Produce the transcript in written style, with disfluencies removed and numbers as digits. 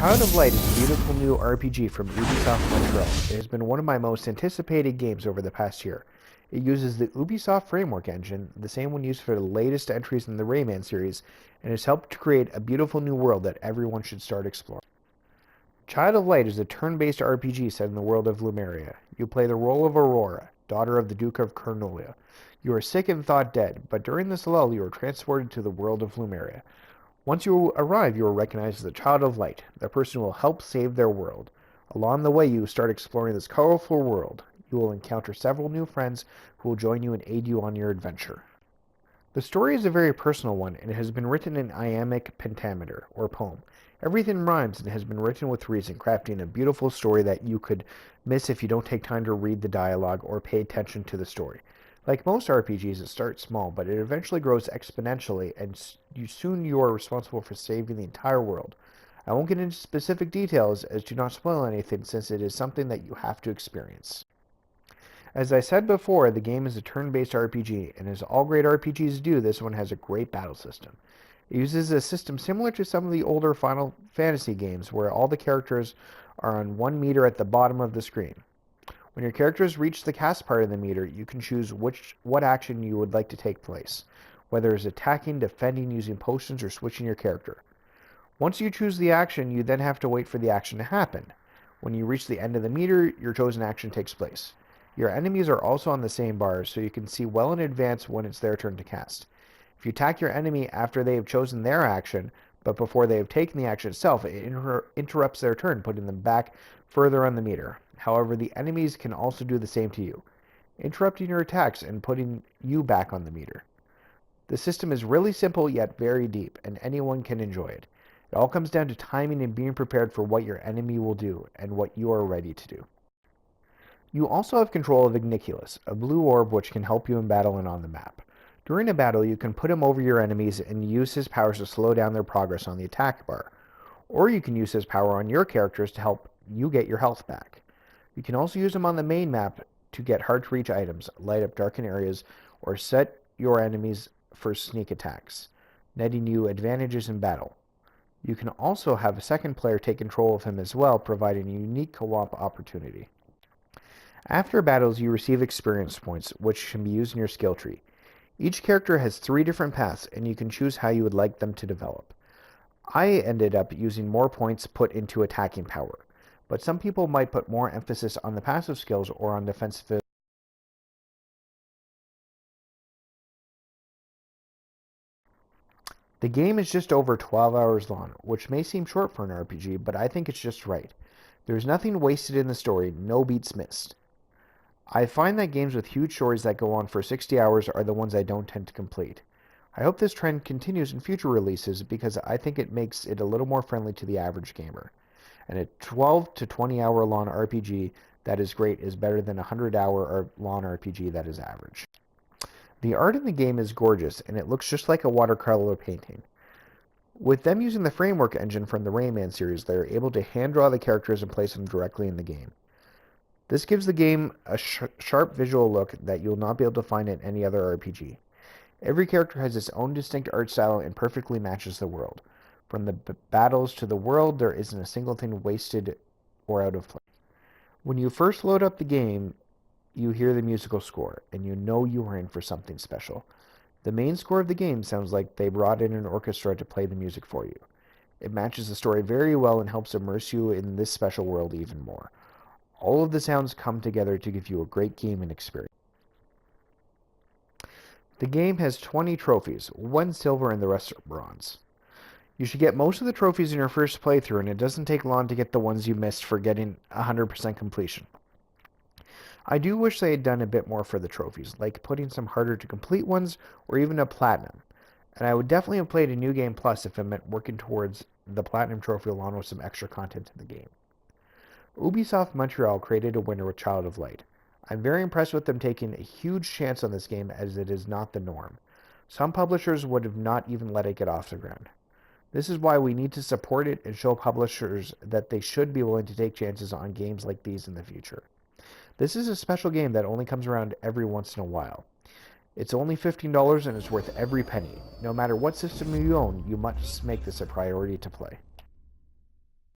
Child of Light is a beautiful new RPG from Ubisoft Montreal. It has been one of my most anticipated games over the past year. It uses the Ubisoft Framework engine, the same one used for the latest entries in the Rayman series, and has helped to create a beautiful new world that everyone should start exploring. Child of Light is a turn-based RPG set in the world of Lumeria. You play the role of Aurora, daughter of the Duke of Cornulia. You are sick and thought dead, but during this lull you are transported to the world of Lumeria. Once you arrive, you are recognized as the Child of Light, the person who will help save their world. Along the way, you start exploring this colorful world. You will encounter several new friends who will join you and aid you on your adventure. The story is a very personal one, and it has been written in iambic pentameter, or poem. Everything rhymes and has been written with reason, crafting a beautiful story that you could miss if you don't take time to read the dialogue or pay attention to the story. Like most RPGs, it starts small, but it eventually grows exponentially, and you are responsible for saving the entire world. I won't get into specific details as to not spoil anything, since it is something that you have to experience. As I said before, the game is a turn-based RPG, and as all great RPGs do, this one has a great battle system. It uses a system similar to some of the older Final Fantasy games, where all the characters are on 1 meter at the bottom of the screen. When your characters reach the cast part of the meter, you can choose what action you would like to take place, whether it's attacking, defending, using potions, or switching your character. Once you choose the action, you then have to wait for the action to happen. When you reach the end of the meter, your chosen action takes place. Your enemies are also on the same bars, so you can see well in advance when it's their turn to cast. If you attack your enemy after they have chosen their action, but before they have taken the action itself, it interrupts their turn, putting them back further on the meter. However, the enemies can also do the same to you, interrupting your attacks and putting you back on the meter. The system is really simple yet very deep, and anyone can enjoy it. It all comes down to timing and being prepared for what your enemy will do and what you are ready to do. You also have control of Igniculus, a blue orb which can help you in battle and on the map. During a battle, you can put him over your enemies and use his powers to slow down their progress on the attack bar. Or you can use his power on your characters to help you get your health back. You can also use them on the main map to get hard-to-reach items, light up darkened areas, or set your enemies for sneak attacks, netting you advantages in battle. You can also have a second player take control of him as well, providing a unique co-op opportunity. After battles, you receive experience points, which can be used in your skill tree. Each character has 3 different paths, and you can choose how you would like them to develop. I ended up using more points put into attacking power, but some people might put more emphasis on the passive skills or on defensive. The game is just over 12 hours long, which may seem short for an RPG, but I think it's just right. There's nothing wasted in the story, no beats missed. I find that games with huge stories that go on for 60 hours are the ones I don't tend to complete. I hope this trend continues in future releases because I think it makes it a little more friendly to the average gamer. And a 12 to 20 hour long RPG that is great is better than a 100-hour long RPG that is average. The art in the game is gorgeous, and it looks just like a watercolor painting. With them using the framework engine from the Rayman series, they are able to hand draw the characters and place them directly in the game. This gives the game a sharp visual look that you'll not be able to find in any other RPG. Every character has its own distinct art style and perfectly matches the world. From the battles to the world, there isn't a single thing wasted or out of place. When you first load up the game, you hear the musical score, and you know you are in for something special. The main score of the game sounds like they brought in an orchestra to play the music for you. It matches the story very well and helps immerse you in this special world even more. All of the sounds come together to give you a great gaming experience. The game has 20 trophies, 1 silver and the rest are bronze. You should get most of the trophies in your first playthrough, and it doesn't take long to get the ones you missed for getting 100% completion. I do wish they had done a bit more for the trophies, like putting some harder to complete ones or even a platinum. And I would definitely have played a New Game Plus if it meant working towards the platinum trophy along with some extra content in the game. Ubisoft Montreal created a winner with Child of Light. I'm very impressed with them taking a huge chance on this game as it is not the norm. Some publishers would have not even let it get off the ground. This is why we need to support it and show publishers that they should be willing to take chances on games like these in the future. This is a special game that only comes around every once in a while. It's only $15 and it's worth every penny. No matter what system you own, you must make this a priority to play.